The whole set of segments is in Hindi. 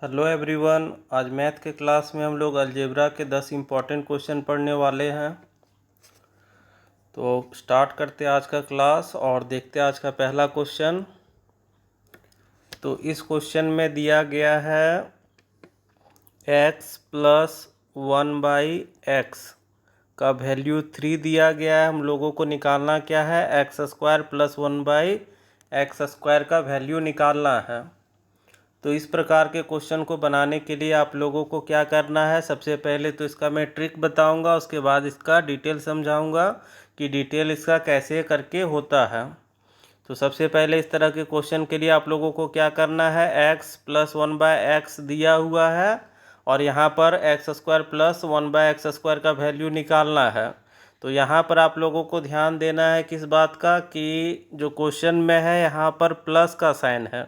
Hello everyone. आज मैथ के क्लास में हम लोग अलजेब्रा के 10 इम्पॉर्टेंट क्वेश्चन पढ़ने वाले हैं। तो स्टार्ट करते हैं आज का क्लास और देखते हैं आज का पहला क्वेश्चन। तो इस क्वेश्चन में दिया गया है x प्लस 1/x का वैल्यू 3 दिया गया है। हम लोगों को निकालना क्या है, x² प्लस 1/x² का वैल्यू निकालना है। तो इस प्रकार के क्वेश्चन को बनाने के लिए आप लोगों को क्या करना है, सबसे पहले तो इसका मैं ट्रिक बताऊंगा, उसके बाद इसका डिटेल समझाऊंगा कि डिटेल इसका कैसे करके होता है। तो सबसे पहले इस तरह के क्वेश्चन के लिए आप लोगों को क्या करना है, x प्लस 1/x दिया हुआ है और यहाँ पर x² प्लस 1/x² का वैल्यू निकालना है। तो यहाँ पर आप लोगों को ध्यान देना है किस बात का, कि जो क्वेश्चन में है यहाँ पर प्लस का साइन है।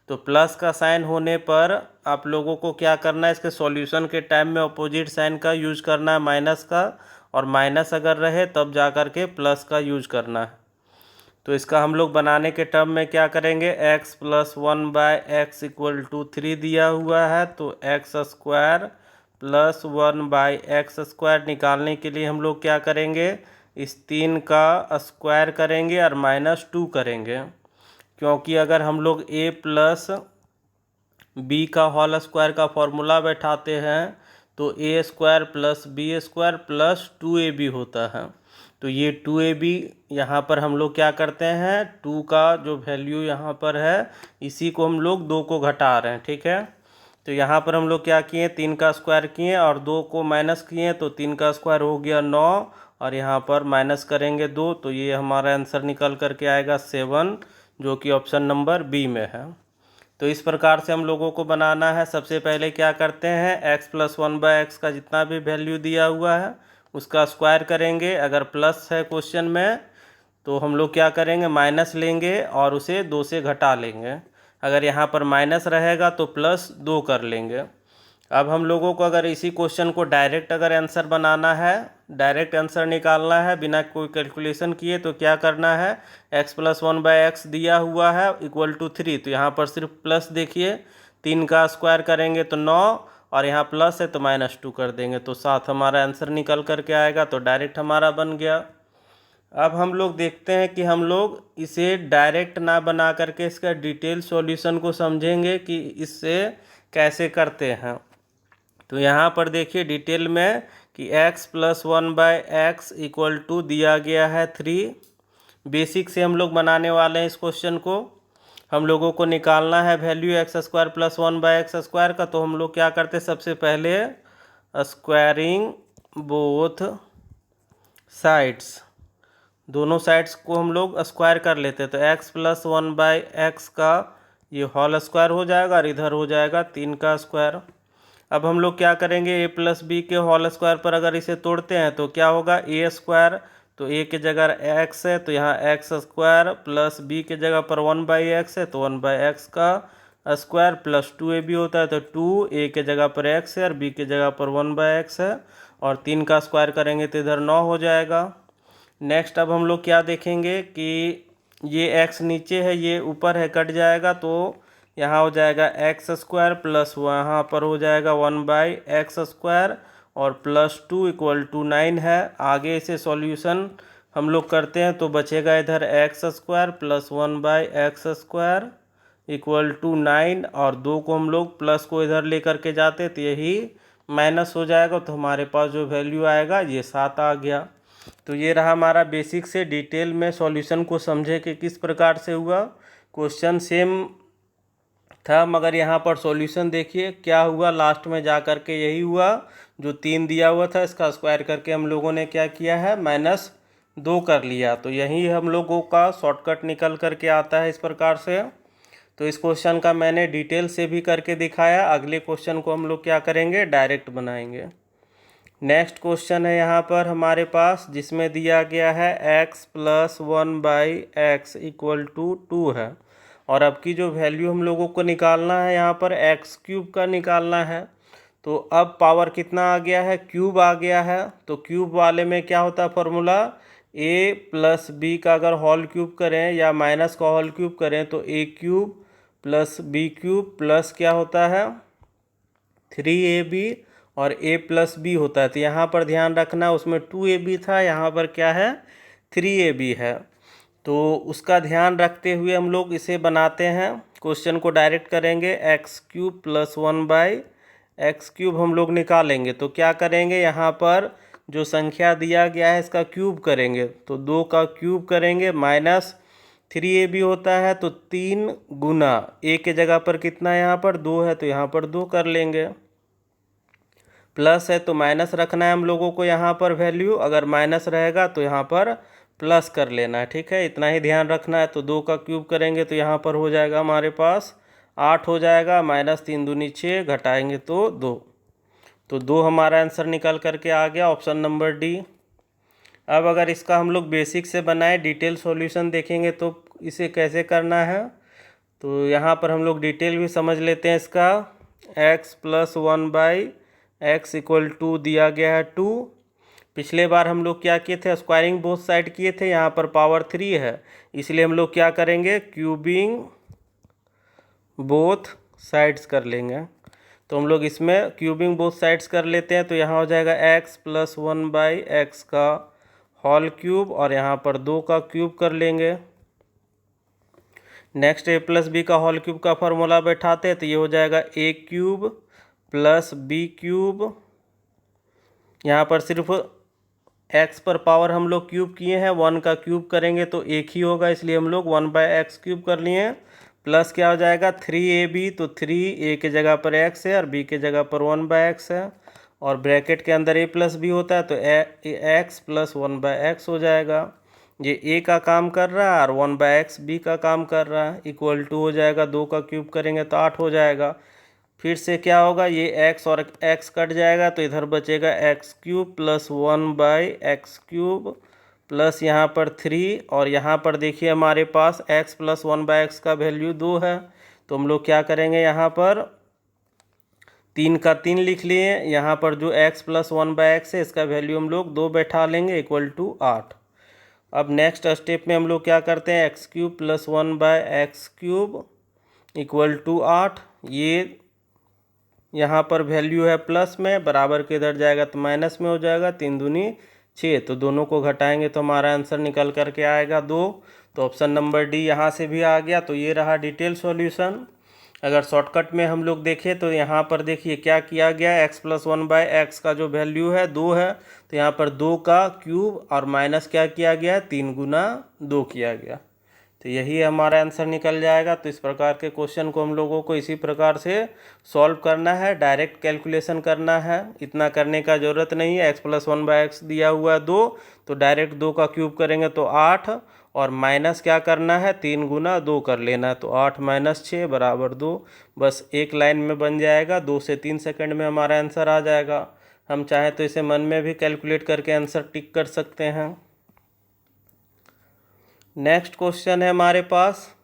तो प्लस का साइन होने पर आप लोगों को क्या करना है, इसके सॉल्यूशन के टाइम में अपोजिट साइन का यूज करना है, माइनस का, और माइनस अगर रहे तब जा कर के प्लस का यूज करना है। तो इसका हम लोग बनाने के टर्म में क्या करेंगे, x plus 1/x equal to 3 दिया हुआ है। तो x² प्लस 1/x² निकालने के लिए हम लोग क्या करेंगे, इस 3 का स्क्वायर करेंगे और -2 करेंगे, क्योंकि अगर हम लोग a प्लस बी का होल स्क्वायर का फॉर्मूला बैठाते हैं तो a² plus b² plus 2ab होता है। तो ये 2ab यहाँ पर हम लोग क्या करते हैं, 2 का जो वैल्यू यहाँ पर है इसी को हम लोग 2 को घटा रहे हैं, ठीक है। तो यहाँ पर हम लोग क्या किए, 3 का स्क्वायर किए और 2 को माइनस किए, तो 3 का स्क्वायर हो गया 9 और यहाँ पर माइनस करेंगे 2, तो ये हमारा आंसर निकल करके आएगा 7, जो कि ऑप्शन नंबर बी में है। तो इस प्रकार से हम लोगों को बनाना है। सबसे पहले क्या करते हैं, x प्लस 1/x का जितना भी वैल्यू दिया हुआ है उसका स्क्वायर करेंगे। अगर प्लस है क्वेश्चन में तो हम लोग क्या करेंगे, माइनस लेंगे और उसे 2 से घटा लेंगे। अगर यहाँ पर माइनस रहेगा तो +2 कर लेंगे। अब हम लोगों को अगर इसी क्वेश्चन को डायरेक्ट अगर आंसर बनाना है, डायरेक्ट आंसर निकालना है बिना कोई कैलकुलेशन किए, तो क्या करना है, x प्लस 1/x दिया हुआ है इक्वल टू 3, तो यहाँ पर सिर्फ प्लस देखिए, 3 का स्क्वायर करेंगे तो 9 और यहाँ प्लस है तो -2 कर देंगे, तो 7 हमारा आंसर निकल करके आएगा। तो डायरेक्ट हमारा बन गया। अब हम लोग देखते हैं कि हम लोग इसे डायरेक्ट ना बना करके इसका डिटेल सॉल्यूशन को समझेंगे कि इससे कैसे करते हैं। तो यहाँ पर देखिए डिटेल में कि x plus 1/x equal to दिया गया है 3। बेसिक से हम लोग बनाने वाले हैं इस क्वेश्चन को। हम लोगों को निकालना है वैल्यू x² प्लस 1/x² का। तो हम लोग क्या करते हैं, सबसे पहले स्क्वायरिंग बोथ साइड्स, दोनों साइड्स को हम लोग स्क्वायर कर लेते हैं। तो x प्लस 1/x का ये होल स्क्वायर हो जाएगा और इधर हो जाएगा 3 का स्क्वायर। अब हम लोग क्या करेंगे, a प्लस बी के होल स्क्वायर पर अगर इसे तोड़ते हैं तो क्या होगा, a², तो a के जगह x है तो यहाँ x² प्लस b के जगह पर 1/x है तो 1/x का स्क्वायर प्लस 2ab होता है। तो 2 a के जगह पर x है और b के जगह पर 1/x है और 3 का स्क्वायर करेंगे तो इधर 9 हो जाएगा। नेक्स्ट अब हम लोग क्या देखेंगे कि ये x नीचे है ये ऊपर है, कट जाएगा, तो यहाँ हो जाएगा x² प्लस वहाँ पर हो जाएगा 1/x² और +2 इक्वल टू 9 है। आगे इसे सॉल्यूशन हम लोग करते हैं तो बचेगा इधर x² plus 1/x² equal to 9 और 2 को हम लोग प्लस को इधर लेकर के जाते तो यही माइनस हो जाएगा, तो हमारे पास जो वैल्यू आएगा ये 7 आ गया। तो ये रहा हमारा बेसिक से डिटेल में सॉल्यूशन को समझे कि किस प्रकार से हुआ। क्वेश्चन सेम था मगर यहाँ पर सॉल्यूशन देखिए क्या हुआ, लास्ट में जा कर के यही हुआ, जो 3 दिया हुआ था इसका स्क्वायर करके हम लोगों ने क्या किया है, -2 कर लिया। तो यही हम लोगों का शॉर्टकट निकल करके आता है इस प्रकार से। तो इस क्वेश्चन का मैंने डिटेल से भी करके दिखाया। अगले क्वेश्चन को हम लोग क्या करेंगे, डायरेक्ट बनाएंगे। नेक्स्ट क्वेश्चन है यहाँ पर हमारे पास जिसमें दिया गया है x plus 1/x equal to 2 है और अब की जो वैल्यू हम लोगों को निकालना है यहाँ पर x³ का निकालना है। तो अब पावर कितना आ गया है, क्यूब आ गया है। तो क्यूब वाले में क्या होता है फॉर्मूला, a प्लस b का अगर होल क्यूब करें या माइनस का होल क्यूब करें तो a³ प्लस b³ प्लस क्या होता है 3ab और a प्लस बी होता है। तो यहाँ पर ध्यान रखना, उसमें 2ab था, यहाँ पर क्या है 3ab है। तो उसका ध्यान रखते हुए हम लोग इसे बनाते हैं, क्वेश्चन को डायरेक्ट करेंगे। एक्स क्यूब प्लस 1/x³ हम लोग निकालेंगे। तो क्या करेंगे, यहाँ पर जो संख्या दिया गया है इसका क्यूब करेंगे, तो 2 का क्यूब करेंगे, माइनस 3ab होता है तो 3 गुना a के जगह पर कितना यहाँ पर 2 है, तो यहाँ पर 2 कर लेंगे। प्लस है तो माइनस रखना है हम लोगों को यहाँ पर वैल्यू, अगर माइनस रहेगा तो यहाँ पर प्लस कर लेना है, ठीक है, इतना ही ध्यान रखना है। तो 2 का क्यूब करेंगे तो यहाँ पर हो जाएगा हमारे पास 8 हो जाएगा, माइनस 3 दूनी 6, घटाएंगे तो 2। तो 2 हमारा आंसर निकल करके आ गया, ऑप्शन नंबर डी। अब अगर इसका हम लोग बेसिक से बनाए डिटेल सॉल्यूशन देखेंगे तो इसे कैसे करना है, तो यहाँ पर हम लोग डिटेल भी समझ लेते हैं इसका। x plus 1/x equal to दिया गया है 2। पिछले बार हम लोग क्या किए थे, स्क्वायरिंग बोथ साइड किए थे, यहाँ पर पावर 3 है, इसलिए हम लोग क्या करेंगे, क्यूबिंग बोथ साइड्स कर लेंगे। तो हम लोग इसमें क्यूबिंग बोथ साइड्स कर लेते हैं। तो यहाँ हो जाएगा x प्लस 1/x का होल क्यूब, और यहाँ पर 2 का क्यूब कर लेंगे। नेक्स्ट a प्लस बी का होल क्यूब का फॉर्मूला बैठाते हैं, तो ये हो जाएगा a³ प्लस b³। यहाँ पर सिर्फ x पर पावर हम लोग क्यूब किए हैं, 1 का क्यूब करेंगे तो एक ही होगा, इसलिए हम लोग 1/x³ कर लिए हैं। प्लस क्या हो जाएगा 3ab, तो 3 a के जगह पर x है और b के जगह पर 1/x है, और ब्रैकेट के अंदर a प्लस b होता है तो x प्लस 1/x हो जाएगा। ये a का काम कर रहा है और 1/x b का काम कर रहा है, इक्वल टू हो जाएगा, 2 का क्यूब करेंगे तो 8 हो जाएगा। फिर से क्या होगा, ये x और x कट जाएगा तो इधर बचेगा x³ प्लस 1/x³ प्लस यहाँ पर 3, और यहाँ पर देखिए हमारे पास x प्लस 1/x का वैल्यू 2 है। तो हम लोग क्या करेंगे, यहाँ पर 3 का 3 लिख लिए, यहाँ पर जो x प्लस 1/x है इसका वैल्यू हम लोग 2 बैठा लेंगे, इक्वल टू 8। अब नेक्स्ट स्टेप में हम लोग क्या करते हैं, x³ plus 1/x³ equal to 8। ये यहाँ पर वैल्यू है प्लस में, बराबर के इधर जाएगा तो माइनस में हो जाएगा, 3 दूनी 6, तो दोनों को घटाएंगे तो हमारा आंसर निकल करके आएगा 2। तो ऑप्शन नंबर डी यहाँ से भी आ गया। तो ये रहा डिटेल सॉल्यूशन। अगर शॉर्टकट में हम लोग देखें तो यहाँ पर देखिए क्या किया गया, x प्लस 1/x का जो वैल्यू है 2 है, तो यहाँ पर 2 का क्यूब और माइनस क्या किया गया है, 3 गुना 2 किया गया। तो यही हमारा आंसर निकल जाएगा। तो इस प्रकार के क्वेश्चन को हम लोगों को इसी प्रकार से सॉल्व करना है, डायरेक्ट कैलकुलेशन करना है, इतना करने का ज़रूरत नहीं है। x प्लस 1/x दिया हुआ है 2, तो डायरेक्ट 2 का क्यूब करेंगे तो 8, और माइनस क्या करना है, 3 गुना 2 कर लेना है, तो 8 माइनस 6 बराबर 2। बस एक लाइन में बन जाएगा, 2 से 3 सेकंड में हमारा आंसर आ जाएगा। हम चाहें तो इसे मन में भी कैलकुलेट करके आंसर टिक कर सकते हैं। नेक्स्ट क्वेश्चन है हमारे पास,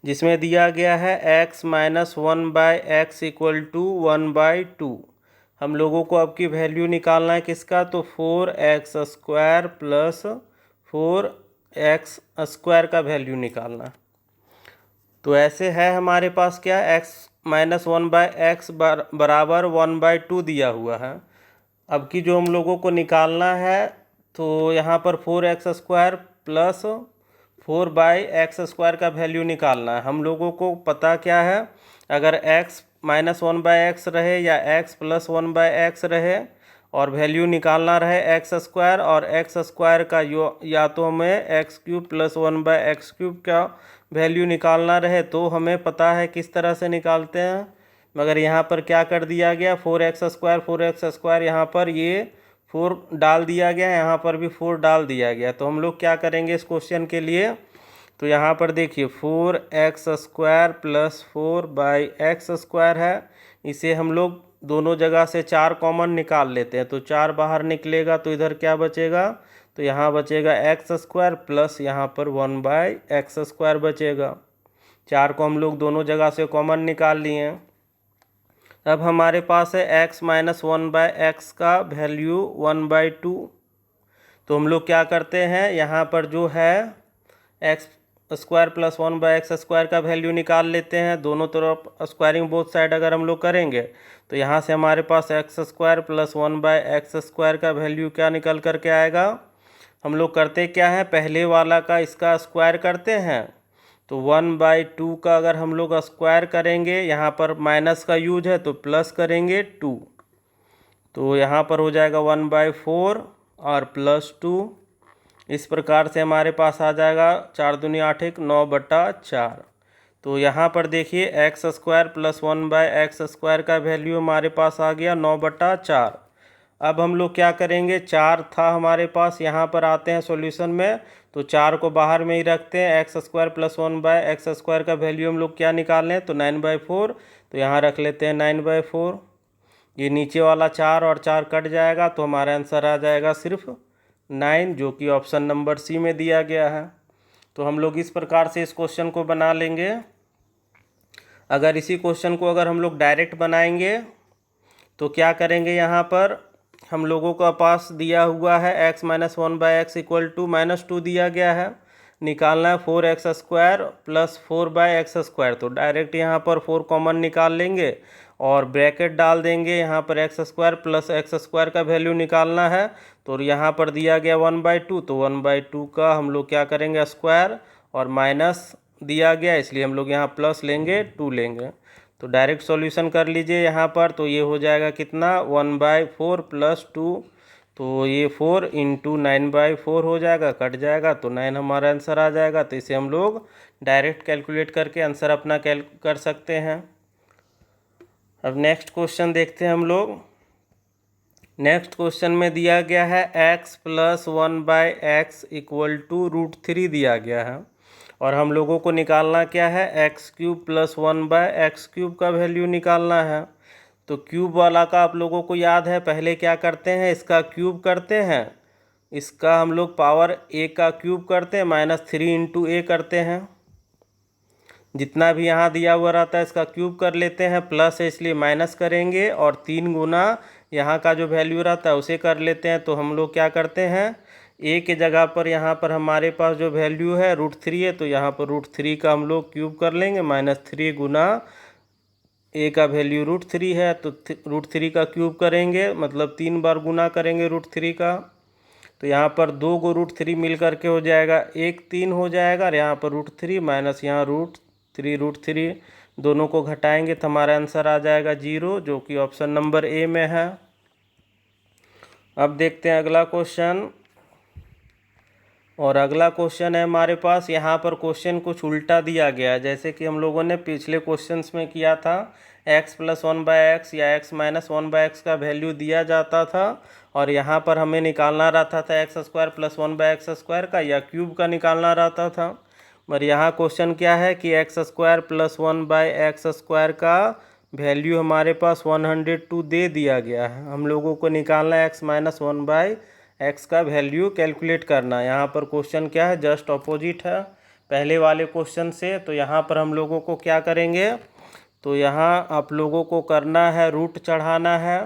जिसमें दिया गया है x minus 1/x equal to 1/2। हम लोगों को अब की वैल्यू निकालना है किसका, तो 4x² प्लस 4x² का वैल्यू निकालना। तो ऐसे है हमारे पास क्या, x माइनस 1/x बराबर 1/2 दिया हुआ है। अब की जो हम लोगों को निकालना है, तो यहाँ पर 4x² प्लस 4/x² का वैल्यू निकालना है। हम लोगों को पता क्या है, अगर x माइनस 1/x रहे या x प्लस 1/x रहे और वैल्यू निकालना रहे x² और x² का या तो हमें x³ प्लस 1/x³ का वैल्यू निकालना रहे, तो हमें पता है किस तरह से निकालते हैं। मगर यहाँ पर क्या कर दिया गया, 4x² यहाँ पर ये 4 डाल दिया गया, यहाँ पर भी 4 डाल दिया गया। तो हम लोग क्या करेंगे इस क्वेश्चन के लिए, तो यहाँ पर देखिए 4x² प्लस 4/x² है, इसे हम लोग दोनों जगह से 4 कॉमन निकाल लेते हैं। तो 4 बाहर निकलेगा तो इधर क्या बचेगा, तो यहाँ बचेगा x² प्लस यहाँ पर 1/x² बचेगा। 4 को हम लोग दोनों जगह से कॉमन निकाल लिए हैं। अब हमारे पास है x माइनस 1/x का वैल्यू 1/2। तो हम लोग क्या करते हैं, यहाँ पर जो है x स्क्वायर प्लस 1/x² का वैल्यू निकाल लेते हैं। दोनों तरफ स्क्वायरिंग बोथ साइड अगर हम लोग करेंगे तो यहाँ से हमारे पास x² प्लस 1/x² का वैल्यू क्या निकल करके आएगा। हम लोग करते क्या है, पहले वाला का इसका स्क्वायर करते हैं, तो 1/2 का अगर हम लोग स्क्वायर करेंगे, यहाँ पर माइनस का यूज है तो प्लस करेंगे 2, तो यहाँ पर हो जाएगा 1/4 और प्लस 2। इस प्रकार से हमारे पास आ जाएगा 4 दूनी 8 1 9/4। तो यहाँ पर देखिए x² प्लस 1/x² का वैल्यू हमारे पास आ गया 9/4। अब हम लोग क्या करेंगे, 4 था हमारे पास, यहाँ पर आते हैं सॉल्यूशन में, तो 4 को बाहर में ही रखते हैं। x² प्लस 1/x² का वैल्यू हम लोग क्या निकाल लें, तो 9/4, तो यहाँ रख लेते हैं 9/4। ये नीचे वाला 4 और 4 कट जाएगा, तो हमारा आंसर आ जाएगा सिर्फ 9, जो कि ऑप्शन नंबर सी में दिया गया है। तो हम लोग इस प्रकार से इस क्वेश्चन को बना लेंगे। अगर इसी क्वेश्चन को अगर हम लोग डायरेक्ट बनाएंगे तो क्या करेंगे, यहाँ पर हम लोगों का पास दिया हुआ है x minus 1/x equal to -2 दिया गया है, निकालना है 4x² प्लस 4/x²। तो डायरेक्ट यहाँ पर 4 कॉमन निकाल लेंगे और ब्रैकेट डाल देंगे, यहाँ पर x² प्लस x² का वैल्यू निकालना है। तो यहाँ पर दिया गया 1/2, तो 1/2 का हम लोग क्या करेंगे स्क्वायर, और माइनस दिया गया इसलिए हम लोग यहाँ प्लस लेंगे 2 लेंगे। तो डायरेक्ट सॉल्यूशन कर लीजिए यहाँ पर, तो ये हो जाएगा कितना 1/4 प्लस 2, तो ये 4 इंटू 9/4 हो जाएगा, कट जाएगा, तो 9 हमारा आंसर आ जाएगा। तो इसे हम लोग डायरेक्ट कैलकुलेट करके आंसर अपना कर सकते हैं। अब नेक्स्ट क्वेश्चन देखते हैं हम लोग। नेक्स्ट क्वेश्चन में दिया गया है x plus 1/x equal to √3 दिया गया है, और हम लोगों को निकालना क्या है, x³ प्लस 1/x³ का वैल्यू निकालना है। तो क्यूब वाला का आप लोगों को याद है, पहले क्या करते हैं, इसका क्यूब करते हैं, इसका हम लोग पावर a का क्यूब करते हैं, -3 इंटू a करते हैं, जितना भी यहाँ दिया हुआ रहता है इसका क्यूब कर लेते हैं, प्लस है इसलिए माइनस करेंगे, और 3 गुना यहाँ का जो वैल्यू रहता है उसे कर लेते हैं। तो हम लोग क्या करते हैं, a के जगह पर यहाँ पर हमारे पास जो वैल्यू है √3 है, तो यहाँ पर √3 का हम लोग क्यूब कर लेंगे, -3 गुना a का वैल्यू √3 है, तो √3 का क्यूब करेंगे, मतलब 3 बार गुना करेंगे √3 का। तो यहाँ पर 2 को √3 मिल करके हो जाएगा 1/3 हो जाएगा, और यहाँ पर √3 माइनस यहाँ √3 दोनों को घटाएंगे तो हमारा आंसर आ जाएगा 0, जो कि ऑप्शन नंबर ए में है। अब देखते हैं अगला क्वेश्चन, और अगला क्वेश्चन है हमारे पास, यहाँ पर क्वेश्चन कुछ उल्टा दिया गया है, जैसे कि हम लोगों ने पिछले क्वेश्चंस में किया था, x प्लस 1/x या x माइनस 1/x का वैल्यू दिया जाता था, और यहाँ पर हमें निकालना रहता था x² प्लस 1/x² का या क्यूब का निकालना रहता था। पर यहाँ क्वेश्चन क्या है कि x² प्लस 1/x² का वैल्यू हमारे पास 102 दे दिया गया है, हम लोगों को निकालना है x माइनस 1/x का वैल्यू कैलकुलेट करना है। यहाँ पर क्वेश्चन क्या है, जस्ट अपोजिट है पहले वाले क्वेश्चन से। तो यहाँ पर हम लोगों को क्या करेंगे, तो यहाँ आप लोगों को करना है रूट चढ़ाना है,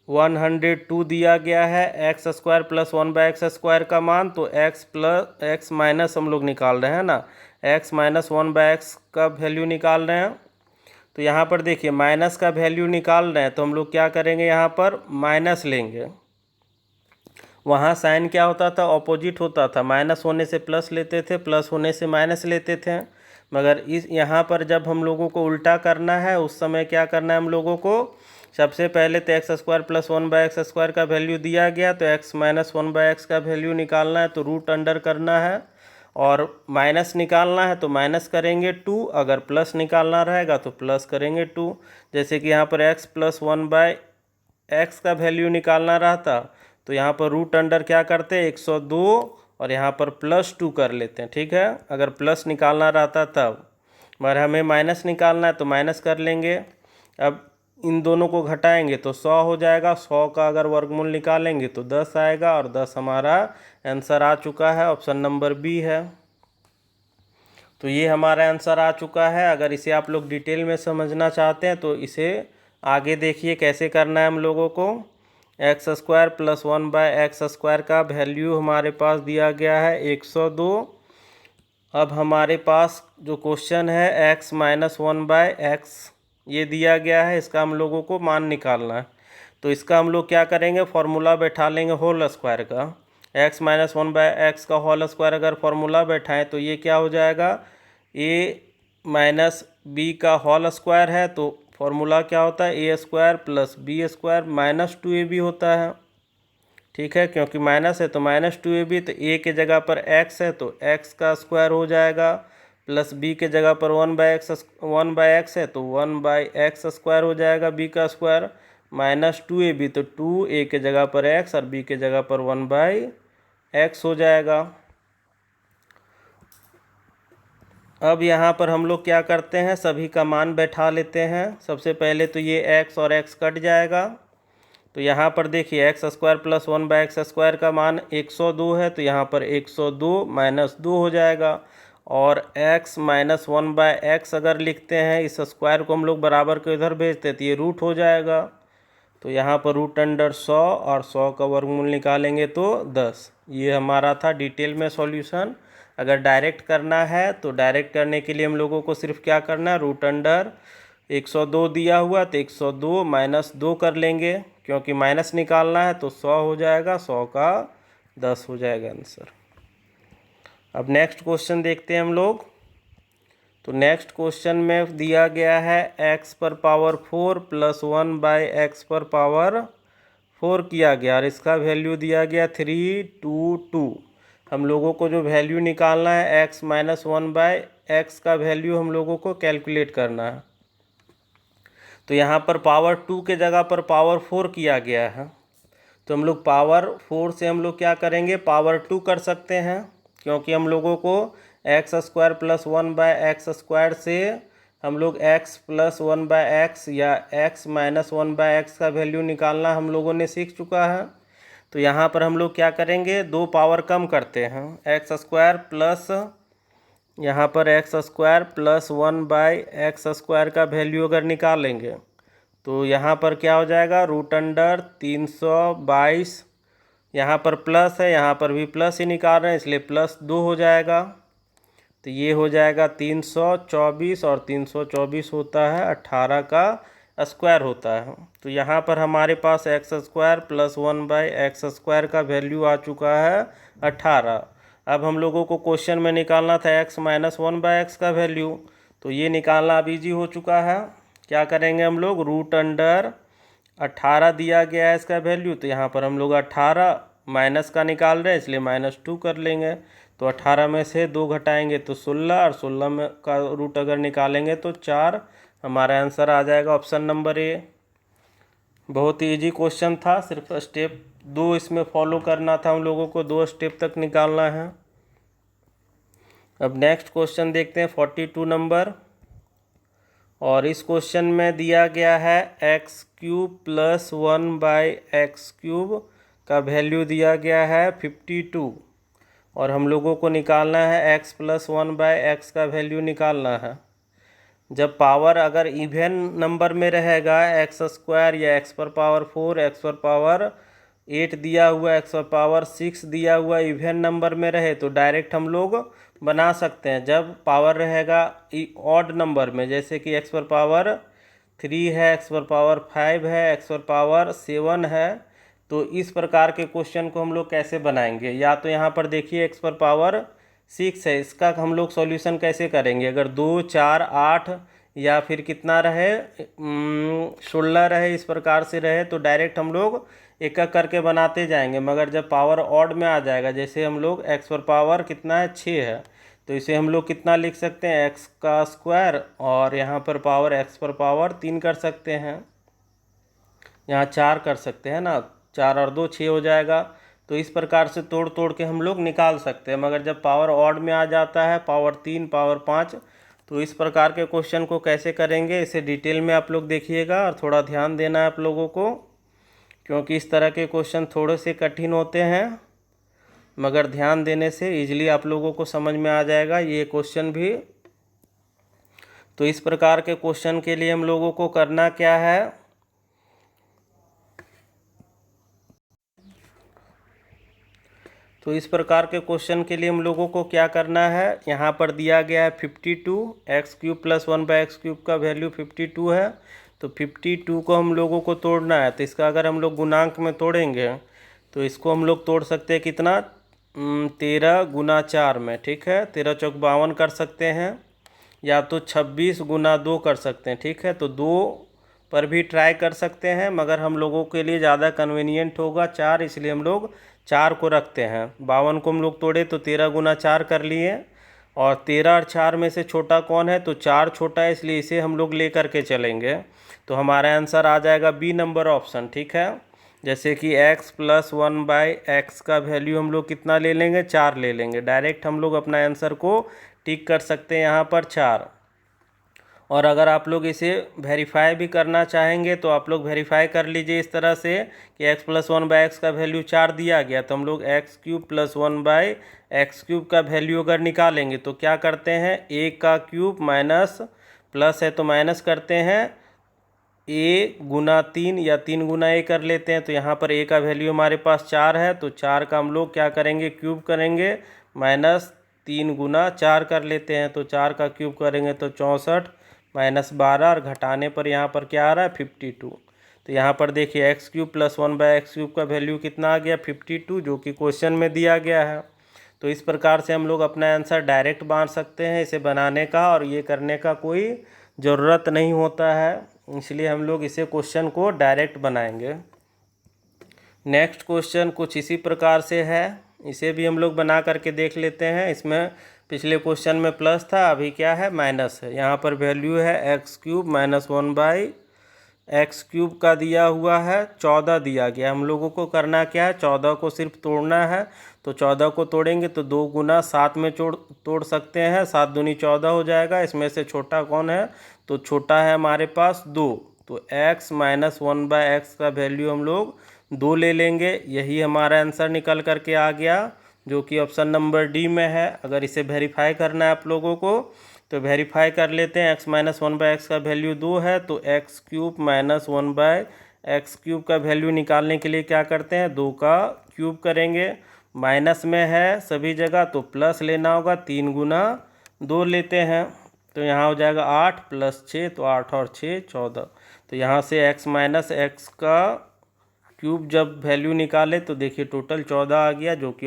102 दिया गया है, x² प्लस 1/x² का मान, तो x माइनस हम लोग निकाल रहे हैं ना, x माइनस 1/x का वैल्यू निकाल रहे हैं। तो यहाँ पर देखिए माइनस का वैल्यू निकाल रहे हैं, तो हम लोग क्या करेंगे, यहाँ पर माइनस लेंगे, वहाँ साइन क्या होता था, ऑपोजिट होता था, माइनस होने से प्लस लेते थे, प्लस होने से माइनस लेते थे। मगर इस यहाँ पर जब हम लोगों को उल्टा करना है, उस समय क्या करना है हम लोगों को, सबसे पहले तो x² प्लस 1/x² का वैल्यू दिया गया, तो x माइनस 1/x का वैल्यू निकालना है, तो रूट अंडर करना है, और माइनस निकालना है तो माइनस करेंगे 2, अगर प्लस निकालना रहेगा तो प्लस करेंगे 2। जैसे कि यहाँ पर x प्लस 1/x का वैल्यू निकालना रहता, तो यहाँ पर रूट अंडर क्या करते हैं 102, और यहाँ पर +2 कर लेते हैं, ठीक है, अगर प्लस निकालना रहता तब, मगर हमें माइनस निकालना है तो माइनस कर लेंगे। अब इन दोनों को घटाएंगे तो 100 हो जाएगा, 100 का अगर वर्गमूल निकालेंगे तो 10 आएगा, और 10 हमारा आंसर आ चुका है, ऑप्शन नंबर बी है। तो ये हमारा आंसर आ चुका है। अगर इसे आप लोग डिटेल में समझना चाहते हैं तो इसे आगे देखिए कैसे करना है हम लोगों को। x² प्लस 1/x² का वैल्यू हमारे पास दिया गया है 102, अब हमारे पास जो क्वेश्चन है x माइनस 1/x ये दिया गया है, इसका हम लोगों को मान निकालना है। तो इसका हम लोग क्या करेंगे, फॉर्मूला बैठा लेंगे होल स्क्वायर का। x माइनस 1/x का होल स्क्वायर अगर फॉर्मूला बैठाएं तो ये क्या हो जाएगा, a माइनस बी का होल स्क्वायर है, तो फॉर्मूला क्या होता है, a square plus B square minus 2ab होता है। ठीक है, क्योंकि माइनस है तो माइनस 2ab, तो a के जगह पर x है तो x का स्क्वायर हो जाएगा, प्लस b के जगह पर 1/x है तो 1/x स्क्वायर हो जाएगा, b का स्क्वायर माइनस 2ab, तो 2a के जगह पर x और b के जगह पर 1/x हो जाएगा। अब यहाँ पर हम लोग क्या करते हैं, सभी का मान बैठा लेते हैं। सबसे पहले तो ये x और x कट जाएगा, तो यहाँ पर देखिए x square plus 1/x square का मान 102 है, तो यहाँ पर 102 माइनस 2 हो जाएगा। और x माइनस 1/x अगर लिखते हैं, इस स्क्वायर को हम लोग बराबर के इधर भेजते तो ये रूट हो जाएगा, तो यहाँ पर रूट अंडर 100 और 100 का वर्गमूल निकालेंगे तो 10। ये हमारा था डिटेल में सॉल्यूशन। अगर डायरेक्ट करना है तो डायरेक्ट करने के लिए हम लोगों को सिर्फ क्या करना है, रूट अंडर 102 दिया हुआ तो 102 माइनस 2 कर लेंगे, क्योंकि माइनस निकालना है तो 100 हो जाएगा, 100 का 10 हो जाएगा आंसर। अब नेक्स्ट क्वेश्चन देखते हैं हम लोग। तो नेक्स्ट क्वेश्चन में दिया गया है x पर पावर 4 प्लस 1/x पर पावर 4 किया गया, और इसका वैल्यू दिया गया 3, 2, 2। हम लोगों को जो वैल्यू निकालना है x माइनस 1/x का वैल्यू हम लोगों को कैलकुलेट करना है। तो यहाँ पर पावर 2 के जगह पर पावर 4 किया गया है, तो हम लोग पावर 4 से हम लोग क्या करेंगे, पावर 2 कर सकते हैं, क्योंकि हम लोगों को x square plus 1/x square से हम लोग x प्लस 1/x या x माइनस 1/x का वैल्यू निकालना हम लोगों ने सीख चुका है। तो यहाँ पर हम लोग क्या करेंगे, दो पावर कम करते हैं, एक्स स्क्वायर प्लस यहाँ पर x square plus 1/x square का वैल्यू अगर निकालेंगे तो यहाँ पर क्या हो जाएगा, रूट अंडर 322। यहाँ पर प्लस है, यहाँ पर भी प्लस ही निकाल रहे हैं, इसलिए प्लस 2 हो जाएगा, तो ये हो जाएगा 324, और 324 होता है 18 का स्क्वायर होता है। तो यहाँ पर हमारे पास x square plus 1/x square का वैल्यू आ चुका है 18। अब हम लोगों को क्वेश्चन में निकालना था x माइनस 1/x का वैल्यू, तो ये निकालना अब ईजी हो चुका है। क्या करेंगे हम लोग, रूट अंडर 18 दिया गया है इसका वैल्यू, तो यहाँ पर हम लोग 18 माइनस का निकाल रहे हैं, इसलिए -2 कर लेंगे। तो 18 में से 2 घटाएंगे तो 16, और 16 में का रूट अगर निकालेंगे तो 4। हमारा आंसर आ जाएगा ऑप्शन नंबर ए। बहुत ही ईजी क्वेश्चन था, सिर्फ स्टेप 2 इसमें फॉलो करना था हम लोगों को, 2 स्टेप तक निकालना है। अब नेक्स्ट क्वेश्चन देखते हैं 42 नंबर, और इस क्वेश्चन में दिया गया है x³ प्लस 1/x³ का वैल्यू दिया गया है 52, और हम लोगों को निकालना है x प्लस 1/x का वैल्यू निकालना है। जब पावर अगर इवन नंबर में रहेगा, एक्स स्क्वायर या x पर पावर 4, x पर पावर 8 दिया हुआ, x पर पावर 6 दिया हुआ इवन नंबर में रहे तो डायरेक्ट हम लोग बना सकते हैं। जब पावर रहेगा ऑड नंबर में, जैसे कि x पर पावर 3 है, x पर पावर 5 है, x पर पावर 7 है, तो इस प्रकार के क्वेश्चन को हम लोग कैसे बनाएंगे। या तो यहाँ पर देखिए x पर पावर 6 है, इसका हम लोग सॉल्यूशन कैसे करेंगे, अगर 2, 4, 8 या फिर कितना रहे 16 रहे, इस प्रकार से रहे तो डायरेक्ट हम लोग एक एक करके बनाते जाएंगे। मगर जब पावर ऑड में आ जाएगा, जैसे हम लोग x पर पावर कितना है 6 है, तो इसे हम लोग कितना लिख सकते हैं, x का स्क्वायर, और यहाँ पर पावर x पर पावर 3 कर सकते हैं, यहाँ 4 कर सकते हैं ना, 4 और 2 6 हो जाएगा। तो इस प्रकार से तोड़ तोड़ के हम लोग निकाल सकते हैं। मगर जब पावर ऑड में आ जाता है, पावर 3, पावर 5, तो इस प्रकार के क्वेश्चन को कैसे करेंगे, इसे डिटेल में आप लोग देखिएगा और थोड़ा ध्यान देना है आप लोगों को, क्योंकि इस तरह के क्वेश्चन थोड़े से कठिन होते हैं, मगर ध्यान देने से इजीली आप लोगों को समझ में आ जाएगा ये क्वेश्चन भी। तो इस प्रकार के क्वेश्चन के लिए हम लोगों को करना क्या है, तो इस प्रकार के क्वेश्चन के लिए हम लोगों को क्या करना है, यहाँ पर दिया गया है 52, एक्स क्यूब प्लस 1/x³ का वैल्यू 52 है। तो 52 को हम लोगों को तोड़ना है। तो इसका अगर हम लोग गुणांक में तोड़ेंगे तो इसको हम लोग तोड़ सकते हैं कितना, 13 गुना 4 में, ठीक है। 13 चौक 52 कर सकते हैं, या तो 26 गुना 2 कर सकते हैं, ठीक है। तो 2 पर भी ट्राई कर सकते हैं, मगर हम लोगों के लिए ज़्यादा कन्वीनियंट होगा 4, इसलिए हम लोग 4 को रखते हैं। 52 को हम लोग तोड़े तो 13 गुना 4 कर लिए, और 13 और 4 में से छोटा कौन है, तो 4 छोटा है, इसलिए इसे हम लोग ले करके चलेंगे। तो हमारा आंसर आ जाएगा बी नंबर ऑप्शन, ठीक है। जैसे कि x प्लस 1/x का वैल्यू हम लोग कितना ले लेंगे, 4 ले लेंगे। डायरेक्ट हम लोग अपना आंसर को टिक कर सकते हैं यहाँ पर 4। और अगर आप लोग इसे वेरीफाई भी करना चाहेंगे तो आप लोग वेरीफाई कर लीजिए इस तरह से कि x प्लस 1/x का वैल्यू 4 दिया गया, तो हम लोग x³ प्लस 1/x³ का वैल्यू अगर निकालेंगे तो क्या करते हैं, a का क्यूब माइनस, प्लस है तो माइनस करते हैं, a गुना 3 या 3 गुना a कर लेते हैं। तो यहाँ पर a का वैल्यू हमारे पास 4 है, तो 4 का हम लोग क्या करेंगे, क्यूब करेंगे, माइनस 3 गुना 4 कर लेते हैं। तो 4 का क्यूब करेंगे तो 64 माइनस 12, और घटाने पर यहाँ पर क्या आ रहा है, 52। तो यहाँ पर देखिए x³ प्लस 1/x³ का वैल्यू कितना आ गया, 52, जो कि क्वेश्चन में दिया गया है। तो इस प्रकार से हम लोग अपना आंसर डायरेक्ट बांध सकते हैं, इसे बनाने का और ये करने का कोई ज़रूरत नहीं होता है, इसलिए हम लोग इसे क्वेश्चन को डायरेक्ट बनाएंगे। नेक्स्ट क्वेश्चन कुछ इसी प्रकार से है, इसे भी हम लोग बना करके देख लेते हैं। इसमें पिछले क्वेश्चन में प्लस था, अभी क्या है, माइनस है। यहाँ पर वैल्यू है x³ माइनस 1/x³ का दिया हुआ है, 14 दिया गया। हम लोगों को करना क्या है, 14 को सिर्फ तोड़ना है। तो 14 को तोड़ेंगे तो 2 गुना 7 में तोड़ सकते हैं, 7 दूनी 14 हो जाएगा। इसमें से छोटा कौन है, तो छोटा है हमारे पास 2। तो x माइनस 1/x का वैल्यू हम लोग 2 ले लेंगे, यही हमारा आंसर निकल करके आ गया, जो कि ऑप्शन नंबर डी में है। अगर इसे वेरीफाई करना है आप लोगों को तो वेरीफाई कर लेते हैं। x माइनस 1/x का वैल्यू 2 है, तो x³ माइनस 1/x³ का वैल्यू निकालने के लिए क्या करते हैं, 2 का क्यूब करेंगे। माइनस में है सभी जगह तो प्लस लेना होगा, 3 गुना 2 लेते हैं। तो यहाँ हो जाएगा 8 प्लस 6, तो 8 और 6 14। तो यहाँ से x माइनस x का क्यूब जब वैल्यू निकाले तो देखिए टोटल 14 आ गया, जो कि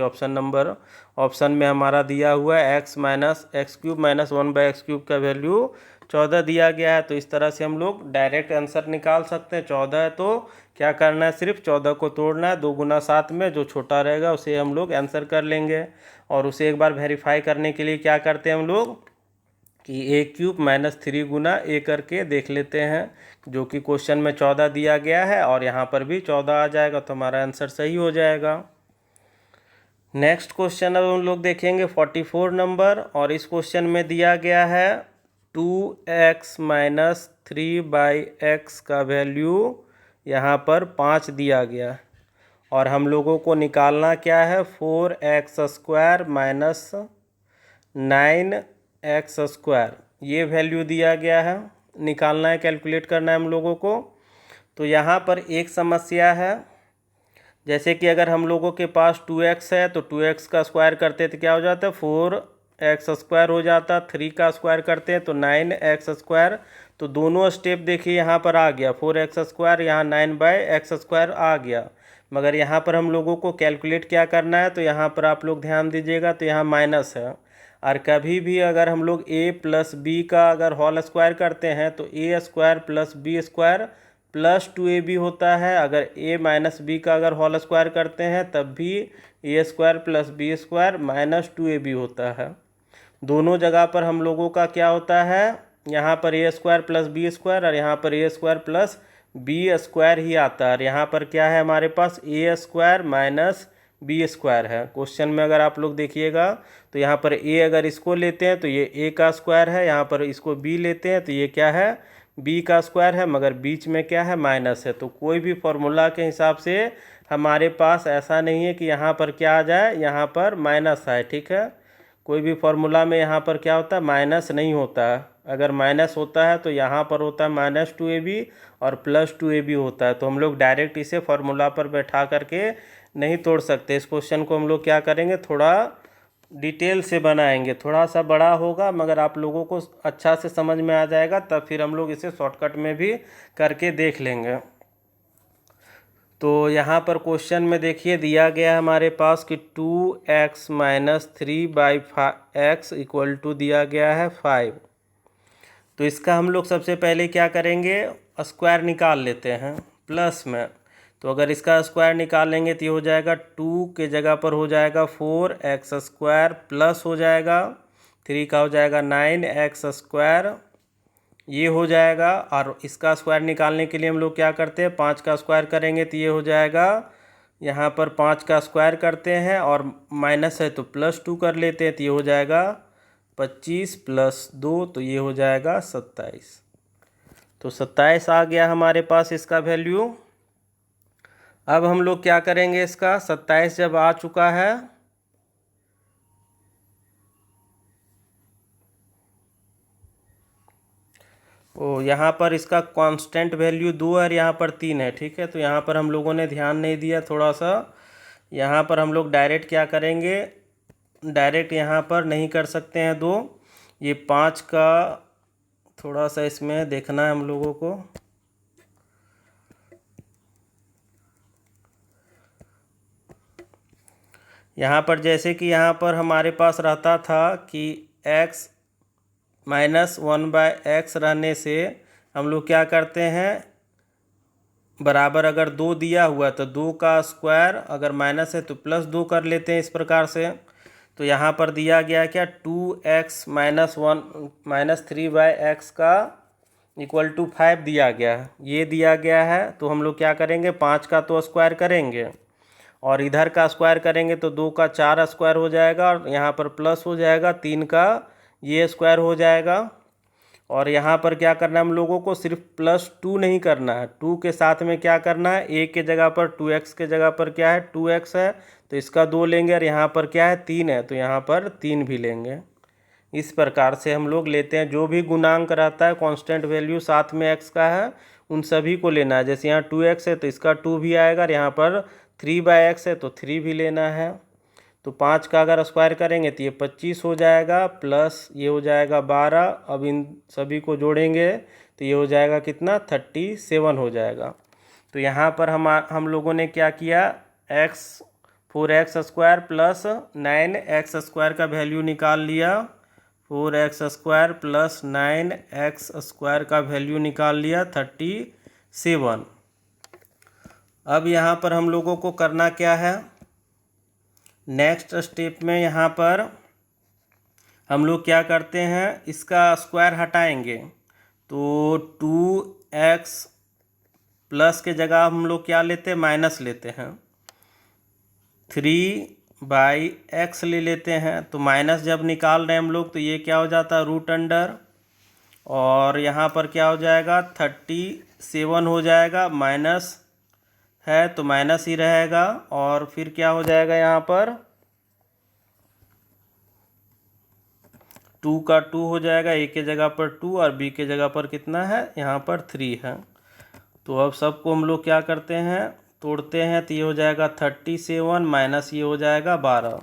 ऑप्शन में हमारा दिया हुआ है x minus x³ minus 1/x³ का वैल्यू 14 दिया गया है। तो इस तरह से हम लोग डायरेक्ट आंसर निकाल सकते हैं। 14 है तो क्या करना है, सिर्फ 14 को तोड़ना है, 2 गुना 7 में जो छोटा रहेगा उसे हम लोग आंसर कर लेंगे। और उसे एक बार वेरीफाई करने के लिए क्या करते हैं हम लोग कि a³ माइनस 3 गुना a करके देख लेते हैं, जो कि क्वेश्चन में 14 दिया गया है, और यहाँ पर भी 14 आ जाएगा, तो हमारा आंसर सही हो जाएगा। नेक्स्ट क्वेश्चन अब हम लोग देखेंगे 44 नंबर, और इस क्वेश्चन में दिया गया है 2x माइनस 3/x का वैल्यू यहाँ पर 5 दिया गया, और हम लोगों को निकालना क्या है, 4x² माइनस 9x², ये वैल्यू दिया गया है, निकालना है, कैलकुलेट करना है हम लोगों को। तो यहाँ पर एक समस्या है, जैसे कि अगर हम लोगों के पास 2x है तो 2x का स्क्वायर करते तो क्या हो जाता है, 4x² हो जाता। 3 का स्क्वायर करते हैं तो 9x²। तो दोनों स्टेप देखिए यहाँ पर आ गया, 4x², यहाँ 9/x² आ गया। मगर यहाँ पर हम लोगों को कैलकुलेट क्या करना है, तो यहाँ पर आप लोग ध्यान दीजिएगा, तो यहाँ माइनस है। और कभी भी अगर हम लोग a प्लस बी का अगर होल स्क्वायर करते हैं तो a² plus b² plus 2ab होता है। अगर a माइनस बी का अगर होल स्क्वायर करते हैं तब भी a² plus b² minus 2ab होता है। दोनों जगह पर हम लोगों का क्या होता है, यहाँ पर a² प्लस b² और यहाँ पर a² प्लस b² ही आता है। और यहाँ पर क्या है हमारे पास, a² माइनस b² है। क्वेश्चन में अगर आप लोग देखिएगा तो यहाँ पर a अगर इसको लेते हैं तो ये a का स्क्वायर है, यहाँ पर इसको b लेते हैं तो ये क्या है, b का स्क्वायर है, मगर बीच में क्या है, माइनस है। तो कोई भी फॉर्मूला के हिसाब से हमारे पास ऐसा नहीं है कि यहाँ पर क्या आ जाए, यहाँ पर माइनस आए, ठीक है। कोई भी फॉर्मूला में यहाँ पर क्या होता है, माइनस नहीं होता है। अगर माइनस होता है तो यहाँ पर होता है माइनस 2ab और प्लस 2ab होता है। तो हम लोग डायरेक्ट इसे फॉर्मूला पर बैठा करके नहीं तोड़ सकते। इस क्वेश्चन को हम लोग क्या करेंगे, थोड़ा डिटेल से बनाएंगे, थोड़ा सा बड़ा होगा मगर आप लोगों को अच्छा से समझ में आ जाएगा, तब फिर हम लोग इसे शॉर्टकट में भी करके देख लेंगे। तो यहाँ पर क्वेश्चन में देखिए दिया गया है हमारे पास कि 2x minus 3/x equal to दिया गया है 5। तो इसका हम लोग सबसे पहले क्या करेंगे, स्क्वायर निकाल लेते हैं प्लस में। तो अगर इसका स्क्वायर निकालेंगे तो ये हो जाएगा 2 के जगह पर हो जाएगा 4x² प्लस हो जाएगा 3 का हो जाएगा 9x², ये हो जाएगा। और इसका स्क्वायर निकालने के लिए हम लोग क्या करते हैं, 5 का स्क्वायर करेंगे तो ये हो जाएगा, यहाँ पर 5 का स्क्वायर करते हैं और माइनस है तो +2 कर लेते हैं तो ये हो जाएगा 25 + 2, तो ये हो जाएगा 27। तो 27 आ गया हमारे पास इसका वैल्यू। अब हम लोग क्या करेंगे, इसका 27 जब आ चुका है यहाँ पर इसका कांस्टेंट वैल्यू 2 और यहाँ पर 3 है, ठीक है। तो यहाँ पर हम लोगों ने ध्यान नहीं दिया थोड़ा सा, यहाँ पर हम लोग डायरेक्ट क्या करेंगे, डायरेक्ट यहाँ पर नहीं कर सकते हैं 2, ये 5 का थोड़ा सा इसमें देखना है हम लोगों को। यहाँ पर जैसे कि यहाँ पर हमारे पास रहता था कि x माइनस 1/x रहने से हम लोग क्या करते हैं, बराबर अगर 2 दिया हुआ तो 2 का स्क्वायर, अगर माइनस है तो +2 कर लेते हैं इस प्रकार से। तो यहाँ पर दिया गया क्या, 2x माइनस 3/x का इक्वल टू 5 दिया गया है, ये दिया गया है। तो हम लोग क्या करेंगे, 5 का तो स्क्वायर करेंगे और इधर का स्क्वायर करेंगे तो 2 का 4 स्क्वायर हो जाएगा और यहाँ पर प्लस हो जाएगा 3 का ये स्क्वायर हो जाएगा। और यहाँ पर क्या करना है हम लोगों को, सिर्फ +2 नहीं करना है, 2 के साथ में क्या करना है, a के जगह पर 2x के जगह पर क्या है 2x है तो इसका 2 लेंगे और यहाँ पर क्या है 3 है तो यहाँ पर 3 भी लेंगे। इस प्रकार से हम लोग लेते हैं, जो भी गुणांक रहता है कांस्टेंट वैल्यू साथ में x का है उन सभी को लेना है। जैसे यहाँ 2x है तो इसका 2 भी आएगा और यहाँ पर 3/x है तो 3 भी लेना है। तो 5 का अगर स्क्वायर करेंगे तो ये 25 हो जाएगा प्लस ये हो जाएगा 12। अब इन सभी को जोड़ेंगे तो ये हो जाएगा कितना, 37 हो जाएगा। तो यहाँ पर हम लोगों ने क्या किया, 4x² प्लस 9x² का वैल्यू निकाल लिया, 4x² प्लस 9x² का वैल्यू निकाल लिया 37। अब यहाँ पर हम लोगों को करना क्या है, नेक्स्ट स्टेप में यहाँ पर हम लोग क्या करते हैं, इसका स्क्वायर हटाएंगे तो 2x प्लस के जगह हम लोग क्या लेते हैं, माइनस लेते हैं, 3/x ले लेते हैं। तो माइनस जब निकाल रहे हैं हम लोग तो ये क्या हो जाता है √अंडर, और यहाँ पर क्या हो जाएगा 37 हो जाएगा, माइनस है तो माइनस ही रहेगा। और फिर क्या हो जाएगा, यहाँ पर 2 का 2 हो जाएगा, a के जगह पर 2 और b के जगह पर कितना है, यहाँ पर 3 है। तो अब सबको हम लोग क्या करते हैं, तोड़ते हैं तो ये हो जाएगा 37 माइनस ये हो जाएगा 12।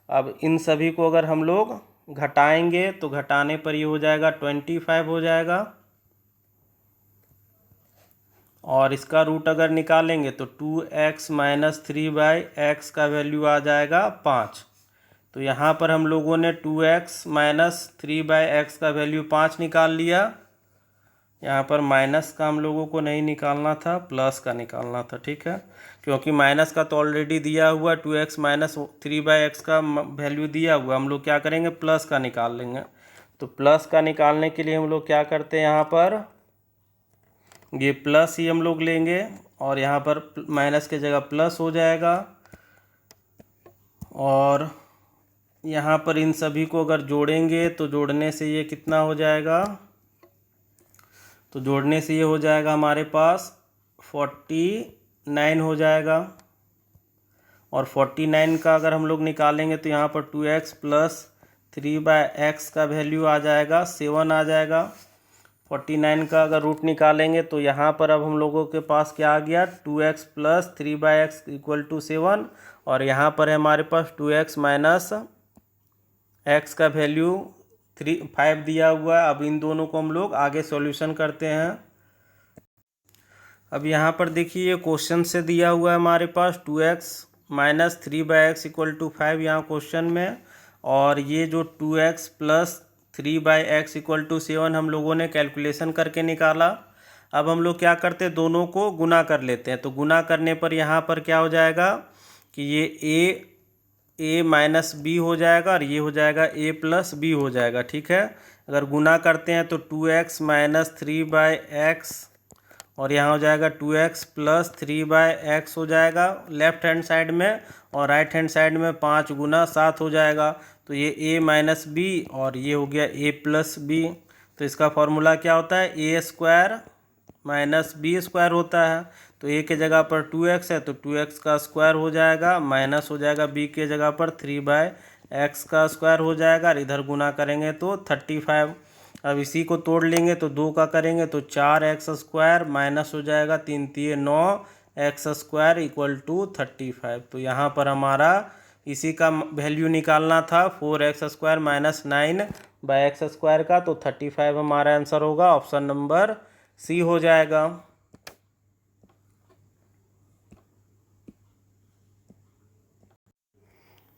अब इन सभी को अगर हम लोग घटाएंगे तो घटाने पर ये हो जाएगा 25 हो जाएगा, और इसका रूट अगर निकालेंगे तो 2x माइनस 3/x का वैल्यू आ जाएगा 5। तो यहाँ पर हम लोगों ने 2x माइनस 3/x का वैल्यू 5 निकाल लिया। यहाँ पर माइनस का हम लोगों को नहीं निकालना था, प्लस का निकालना था, ठीक है, क्योंकि माइनस का तो ऑलरेडी दिया हुआ 2x माइनस 3/x का वैल्यू दिया हुआ, हम लोग क्या करेंगे प्लस का निकाल लेंगे। तो प्लस का निकालने के लिए हम लोग क्या करते हैं, यहाँ पर ये प्लस ही हम लोग लेंगे और यहाँ पर माइनस के जगह प्लस हो जाएगा। और यहाँ पर इन सभी को अगर जोड़ेंगे तो जोड़ने से ये कितना हो जाएगा, तो जोड़ने से ये हो जाएगा हमारे पास 49 हो जाएगा। और 49 का अगर हम लोग निकालेंगे तो यहाँ पर 2x प्लस 3/x का वैल्यू आ जाएगा 7 आ जाएगा। 49 का अगर रूट निकालेंगे तो यहाँ पर अब हम लोगों के पास क्या आ गया, 2x plus 3/x equal to 7, और यहाँ पर है हमारे पास 2x माइनस x का वैल्यू 5 दिया हुआ है। अब इन दोनों को हम लोग आगे सॉल्यूशन करते हैं। अब यहाँ पर देखिए ये क्वेश्चन से दिया हुआ है हमारे पास 2x minus 3/x equal to 5 यहाँ क्वेश्चन में, और ये जो 2x plus 3/x equal to 7 हम लोगों ने कैलकुलेशन करके निकाला। अब हम लोग क्या करते हैं, दोनों को गुना कर लेते हैं। तो गुना करने पर यहाँ पर क्या हो जाएगा कि ये a माइनस बी हो जाएगा और ये हो जाएगा a प्लस बी हो जाएगा। ठीक है, अगर गुना करते हैं तो 2x माइनस 3/x और यहाँ हो जाएगा 2x प्लस 3/x हो जाएगा लेफ्ट हैंड साइड में, और राइट हैंड साइड में 5 गुना 7 हो जाएगा। तो ये a माइनस बी और ये हो गया a प्लस बी। तो इसका फॉर्मूला क्या होता है, a square minus B square होता है। तो a के जगह पर 2x है तो 2x का स्क्वायर हो जाएगा, माइनस हो जाएगा b के जगह पर 3/x का स्क्वायर हो जाएगा, और इधर गुना करेंगे तो 35। अब इसी को तोड़ लेंगे तो 2 का करेंगे तो 4x स्क्वायर माइनस हो जाएगा 3 3 9x स्क्वायर इक्वल टू 35। तो यहाँ पर हमारा इसी का वैल्यू निकालना था 4x square minus 9/x square का। तो 35 हमारा आंसर होगा, ऑप्शन नंबर सी हो जाएगा।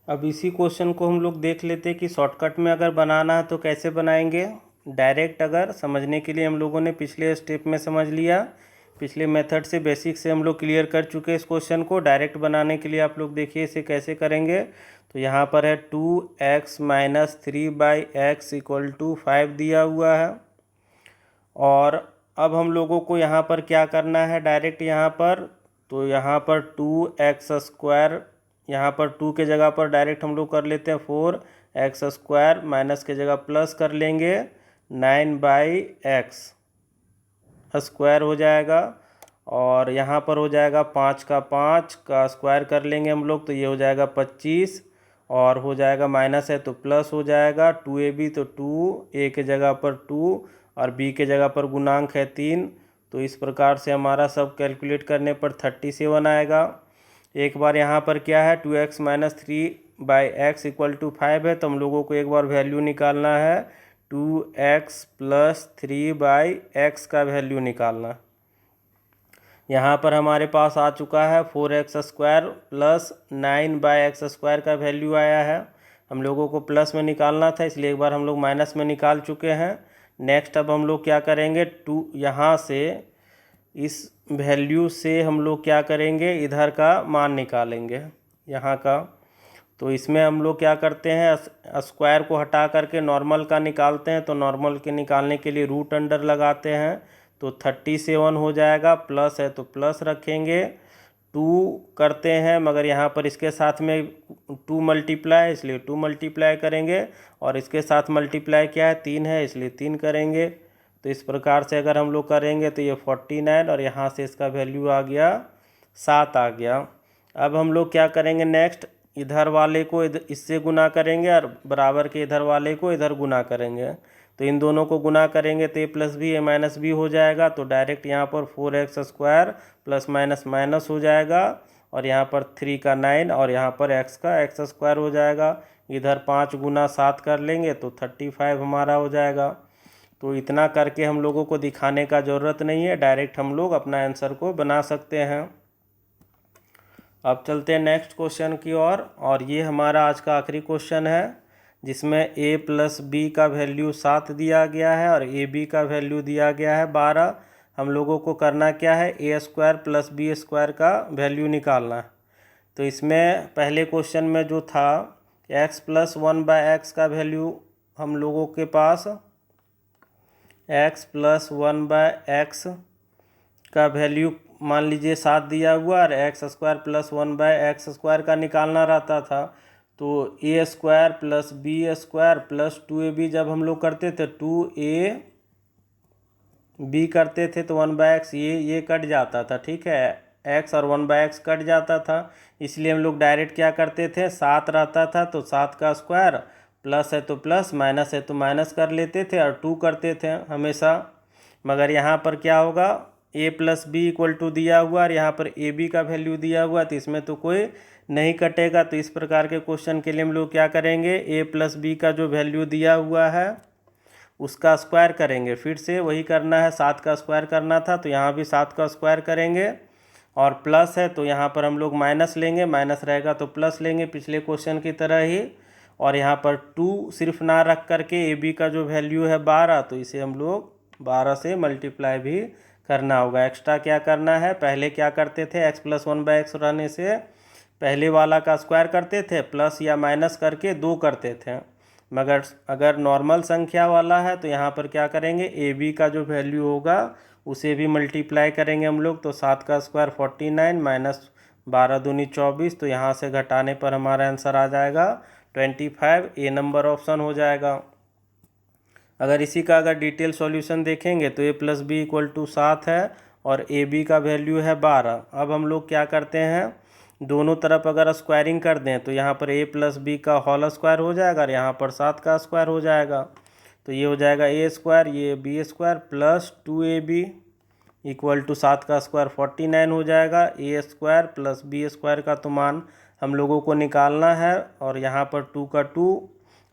अब इसी क्वेश्चन को हम लोग देख लेते हैं कि शॉर्टकट में अगर बनाना है तो कैसे बनाएंगे। डायरेक्ट अगर समझने के लिए हम लोगों ने पिछले स्टेप में समझ लिया, पिछले मेथड से बेसिक से हम लोग क्लियर कर चुके हैं इस क्वेश्चन को। डायरेक्ट बनाने के लिए आप लोग देखिए इसे कैसे करेंगे। तो यहाँ पर है 2x minus 3/x equal to 5 दिया हुआ है, और अब हम लोगों को यहाँ पर क्या करना है डायरेक्ट यहाँ पर, तो यहाँ पर 2x स्क्वायर, यहाँ पर 2 के जगह पर डायरेक्ट हम लोग कर लेते हैं 4x स्क्वायर, माइनस के जगह प्लस कर लेंगे 9/x स्क्वायर हो जाएगा, और यहाँ पर हो जाएगा 5 का 5 का स्क्वायर कर लेंगे हम लोग तो ये हो जाएगा 25, और हो जाएगा माइनस है तो प्लस हो जाएगा 2ab, तो 2a के जगह पर 2 और b के जगह पर गुणांक है 3। तो इस प्रकार से हमारा सब कैलकुलेट करने पर 37 आएगा। एक बार यहाँ पर क्या है 2x minus 3/x equal to 5 है, तो हम लोगों को एक बार वैल्यू निकालना है 2x प्लस 3/x का वैल्यू निकालना। यहाँ पर हमारे पास आ चुका है 4x square plus 9/x square का वैल्यू आया है। हम लोगों को प्लस में निकालना था इसलिए एक बार हम लोग माइनस में निकाल चुके हैं। नेक्स्ट अब हम लोग क्या करेंगे, 2 यहाँ से इस वैल्यू से हम लोग क्या करेंगे, इधर का मान निकालेंगे यहाँ का। तो इसमें हम लोग क्या करते हैं, स्क्वायर को हटा करके नॉर्मल का निकालते हैं। तो नॉर्मल के निकालने के लिए रूट अंडर लगाते हैं तो 37 हो जाएगा, प्लस है तो प्लस रखेंगे, 2 करते हैं मगर यहाँ पर इसके साथ में 2 मल्टीप्लाई इसलिए 2 मल्टीप्लाई करेंगे, और इसके साथ मल्टीप्लाई क्या है 3 है इसलिए 3 करेंगे। तो इस प्रकार से अगर हम लोग करेंगे तो ये 49 और यहाँ से इसका वैल्यू आ गया 7 आ गया। अब हम लोग क्या करेंगे नेक्स्ट, इधर वाले को इससे गुना करेंगे और बराबर के इधर वाले को इधर गुना करेंगे। तो इन दोनों को गुना करेंगे तो a plus B a minus B हो जाएगा। तो डायरेक्ट यहाँ पर 4x square plus minus minus हो जाएगा, और यहाँ पर 3 का 9 और यहाँ पर x का x स्क्वायर हो जाएगा। इधर 5 गुना 7 कर लेंगे तो 35 हमारा हो जाएगा। तो इतना करके हम लोगों को दिखाने का ज़रूरत नहीं है, डायरेक्ट हम लोग अपना आंसर को बना सकते हैं। अब चलते हैं नेक्स्ट क्वेश्चन की ओर, और ये हमारा आज का आखिरी क्वेश्चन है जिसमें a प्लस बी का वैल्यू 7 दिया गया है और ए बी का वैल्यू दिया गया है 12। हम लोगों को करना क्या है, a square plus B square का वैल्यू निकालना है। तो इसमें पहले क्वेश्चन में जो था x प्लस 1/x का वैल्यू हम लोगों के पास x प्लस 1/x का वैल्यू मान लीजिए 7 दिया हुआ और x square plus 1/x square का निकालना रहता था। तो a square plus B square plus 2ab जब हम लोग करते थे 2ab करते थे तो 1/x ये कट जाता था, ठीक है, x और 1/x कट जाता था। इसलिए हम लोग डायरेक्ट क्या करते थे, 7 रहता था तो 7 का स्क्वायर, प्लस है तो प्लस माइनस है तो माइनस कर लेते थे और 2 करते थे हमेशा। मगर यहाँ पर क्या होगा, a plus B equal to दिया हुआ और यहाँ पर ए बी का वैल्यू दिया हुआ, तो इसमें तो कोई नहीं कटेगा। तो इस प्रकार के क्वेश्चन के लिए हम लोग क्या करेंगे, a प्लस बी का जो वैल्यू दिया हुआ है उसका स्क्वायर करेंगे। फिर से वही करना है, 7 का स्क्वायर करना था तो यहाँ भी 7 का स्क्वायर करेंगे, और प्लस है तो यहाँ पर हम लोग माइनस लेंगे, माइनस रहेगा तो प्लस लेंगे पिछले क्वेश्चन की तरह ही। और यहाँ पर 2 सिर्फ ना रख करके ए बी का जो वैल्यू है 12, तो इसे हम लोग 12 से मल्टीप्लाई भी करना होगा। एक्स्ट्रा क्या करना है, पहले क्या करते थे, x प्लस 1/x रहने से पहले वाला का स्क्वायर करते थे, प्लस या माइनस करके 2 करते थे। मगर अगर नॉर्मल संख्या वाला है तो यहाँ पर क्या करेंगे, ए बी का जो वैल्यू होगा उसे भी मल्टीप्लाई करेंगे हम लोग। तो 7 का स्क्वायर 49 माइनस 12 दूनी 24, तो यहाँ से घटाने पर हमारा आंसर आ जाएगा 25। ए नंबर ऑप्शन हो जाएगा। अगर इसी का अगर डिटेल सॉल्यूशन देखेंगे तो a plus B equal to 7 है और ए बी का वैल्यू है 12। अब हम लोग क्या करते हैं, दोनों तरफ अगर स्क्वायरिंग कर दें तो यहाँ पर a प्लस बी का होल स्क्वायर हो जाएगा और यहाँ पर 7 का स्क्वायर हो जाएगा। तो ये हो जाएगा a स्क्वायर, ये B square plus 2ab equal to 7 का स्क्वायर 49 हो जाएगा। a square plus B square का तो मान हम लोगों को निकालना है, और यहाँ पर 2 का 2,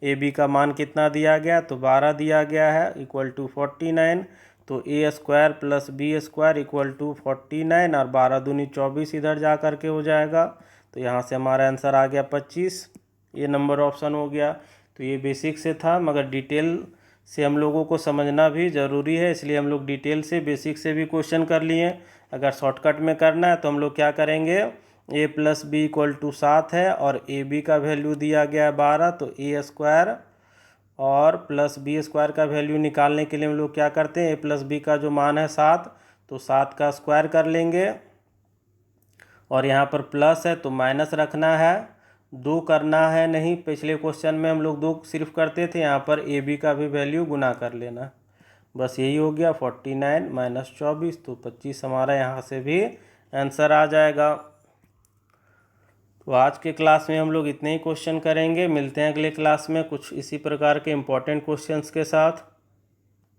ए बी का मान कितना दिया गया, तो 12 दिया गया है इक्वल टू 49। तो A square plus B square equal to 49 और 12 दूनी 24 इधर जा कर के हो जाएगा। तो यहाँ से हमारा आंसर आ गया 25। ये नंबर ऑप्शन हो गया। तो ये बेसिक से था, मगर डिटेल से हम लोगों को समझना भी ज़रूरी है, इसलिए हम लोग डिटेल से बेसिक से भी क्वेश्चन कर लिए। अगर शॉर्टकट में करना है तो हम लोग क्या करेंगे, a plus B equal to 7 है और ए बी का वैल्यू दिया गया है 12, तो ए स्क्वायर और प्लस बी स्क्वायर का वैल्यू निकालने के लिए हम लोग क्या करते हैं, a प्लस बी का जो मान है 7, तो 7 का स्क्वायर कर लेंगे, और यहाँ पर प्लस है तो माइनस रखना है, 2 करना है नहीं। पिछले क्वेश्चन में हम लोग 2 सिर्फ करते थे, यहाँ पर ए बी का भी वैल्यू गुना कर लेना। बस यही हो गया, 49 माइनस 24 तो 25 हमारा यहाँ से भी आंसर आ जाएगा। तो आज के क्लास में हम लोग इतने ही क्वेश्चन करेंगे। मिलते हैं अगले क्लास में कुछ इसी प्रकार के इम्पोर्टेंट क्वेश्चंस के साथ।